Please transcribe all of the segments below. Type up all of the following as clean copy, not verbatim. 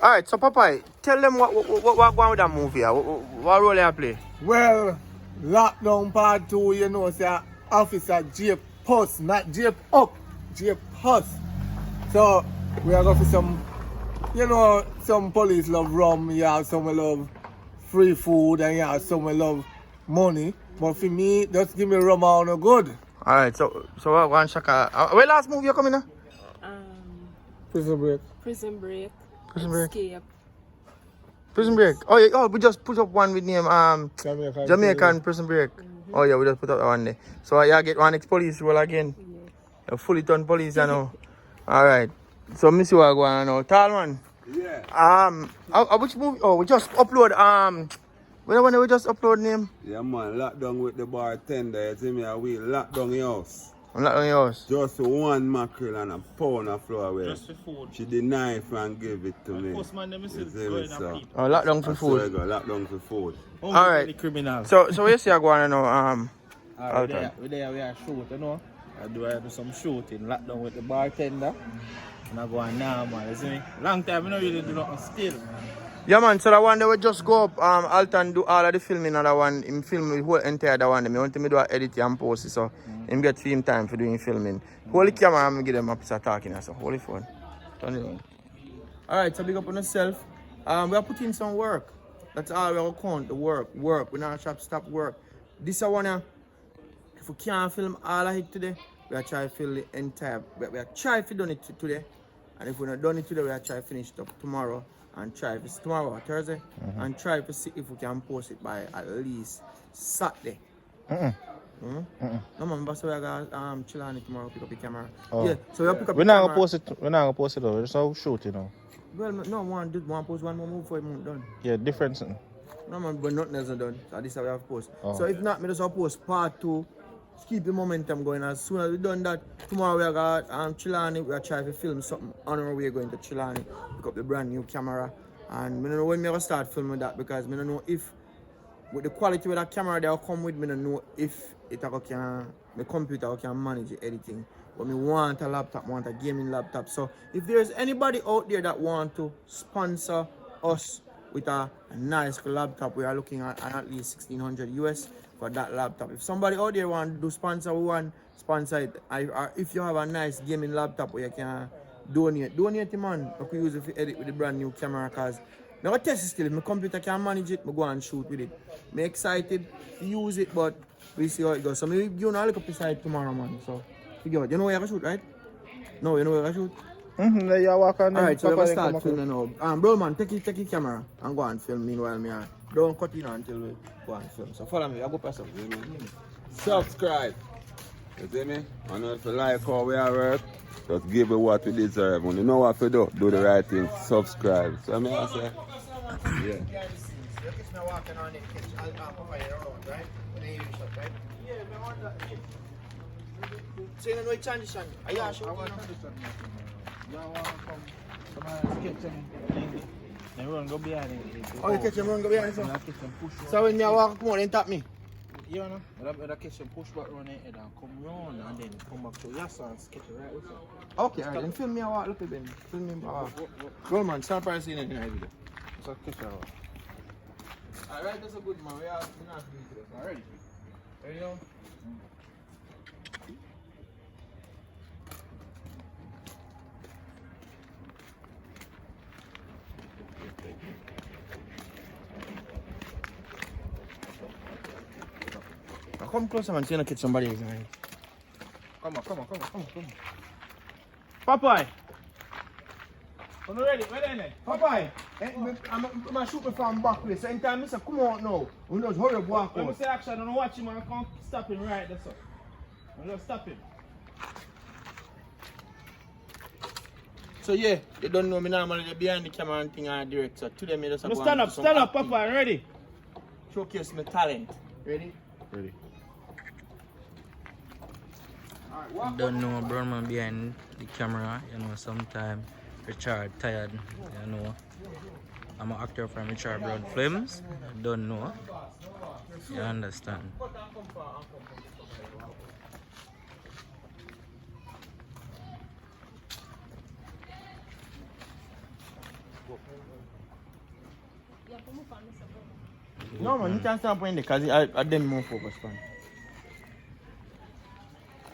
Alright, so Popeye, tell them what going with that movie. What role you play? Well, lockdown part 2, you know, say Officer J. Puss, not J. Up, J. Puss. So, we are going for some, you know, some police love rum, yeah, some will love free food, and yeah, some will love money. But for me, just give me rum all no good. Alright, so what one shaka? Where last movie you coming now? Prison Break. Prison Break. Prison Break. Escape. Prison Break. Oh yeah, we just put up one with name Jamaican Prison Break. Oh yeah, we just put up one there. So yeah, get one ex-police role again. Yeah. A fully turned police, you know. Alright. So miss you are going now. Tall man. Yeah. Which movie? Oh, we just upload when we just upload name. Yeah man, lockdown with the bartender, you see me, we lockdown your house. I'm not on yours. Just one mackerel and a pound of flour away. Just for food. She denied and give it to me. Postman, them is You see going me, to so. eat. Oh, lockdown for I swear food. God, lockdown for food. Alright. The criminal. So you see I going now We are shoot, you know. I do some shooting, lockdown with the bartender. And I go on now, man. You see me? Long time, I don't really do nothing still. Yeah man, so that one they will just go up Alton do all of the filming and that one him film the whole entire that one. I want him to do a edit and post it so him get film time for doing filming. Hold the camera and give them a piece of talking so hold the phone. Turn it on. Alright, so big up on yourself. We are putting some work. That's all we are count, the work. We're not stop work. This one if we can't film all of it today, we are trying to film the entire we are trying to do it today. And if we're not done it today, we are trying to finish it up tomorrow. And try if it's tomorrow or Thursday, and try to see if we can post it by at least Saturday. No man, but so we are gonna chill on it tomorrow, pick up the camera. Oh. Yeah, so we pick up We're the not camera. gonna post it. We're not gonna post it though. We're just gonna shoot, you know. Well, no, one post one more move for it done. Yeah, difference. No man, but nothing else is done. So this is how we have to post. Oh. So if not, me just have to post part 2. Keep the momentum going. As soon as we done that, tomorrow we are gonna chill on it. We are trying to film something on our way going to chill on it. Pick up the brand new camera. And I don't know when we ever start filming that because I don't know if with the quality of that camera they'll come with, I don't know if the computer can manage the editing. But I want a laptop, want a gaming laptop. So if there's anybody out there that want to sponsor us with a nice laptop, we are looking at least 1600 US for that laptop. If somebody out there want to do sponsor, we want sponsor it. Or if you have a nice gaming laptop where you can donate man. I could use it to edit with the brand new camera because I got test it still. If my computer can manage it, I go and shoot with it. I'm excited to use it, but we see how it goes. So maybe give you a look up beside tomorrow, man. So figure out. You know where you can shoot, right? No, you know where you can shoot? There you walk on. Alright, so we're gonna start filming now. Bro man, take your camera and go and film meanwhile me. Don't cut in until we go and film. So follow me, I'll go press up. Subscribe. You see me? And if you like how we are work, just give it what we deserve. When you know what to do the right thing, subscribe. So I mean, I say, yeah. So you know no transition. Are you sure? Then run go behind it. Oh, you catch him run go behind so? Catch him push. So when you walk come on then tap me. You know, I catch him push back run it and come round and then come back to your son catch it right with you. Okay, alright, then film me a walk, look at them. Film me a walk. Well man, start pricing anything I video. So catch it out. Alright, that's a good man. We are not doing this. Already. Ready now? Come closer man, so you don't catch somebody else. Come on. Popeye! Are you ready? Where then? Popeye! I'm shooting from back place. So anytime I say come out now, we just hurry up walk When we out. say action, don't watch him and come stop him right there, so. I'm just stop him. So yeah, you don't know me normally behind the camera and thing and direct. So today me just Stand up, Papa, ready? Showcase my talent. Ready? Ready. Don't know brown man behind the camera, you know, sometimes Richard tired, you know. I'm an actor from Richard Brown Films, don't know. You understand. No man, you can stop playing there because I them more focused on.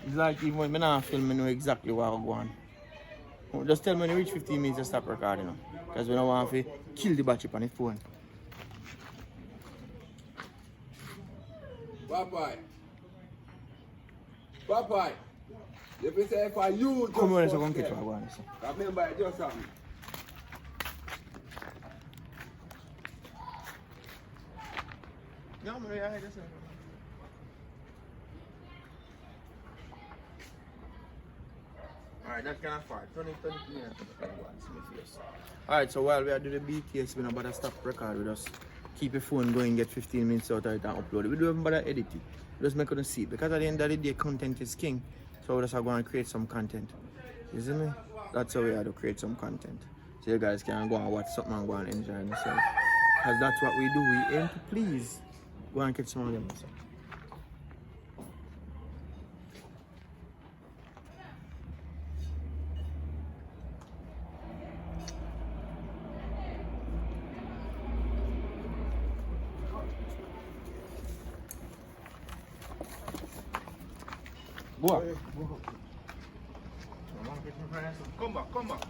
It's like even when I not film, I know exactly what I'm going. Just tell me when you reach 15 minutes to stop recording. Because we don't want to kill the battery on the phone. Popeye. Popeye. If you say for you, just Come on, so come catch what I'm going. remember, it just something. No, man, yeah, just alright, that's kind of far. 20 minutes. Alright, so while we are doing the BTS, we're not about to stop record. We just keep your phone going, get 15 minutes out of it and upload it. We don't even bother edit it. We just make it see it. Because at the end of the day, content is king. So we're just going to create some content. You see me? That's how we have to create some content. So you guys can go and watch something and go and enjoy yourself. Because that's what we do. We aim to please. Go and catch some of them. Boa. Come back, come back.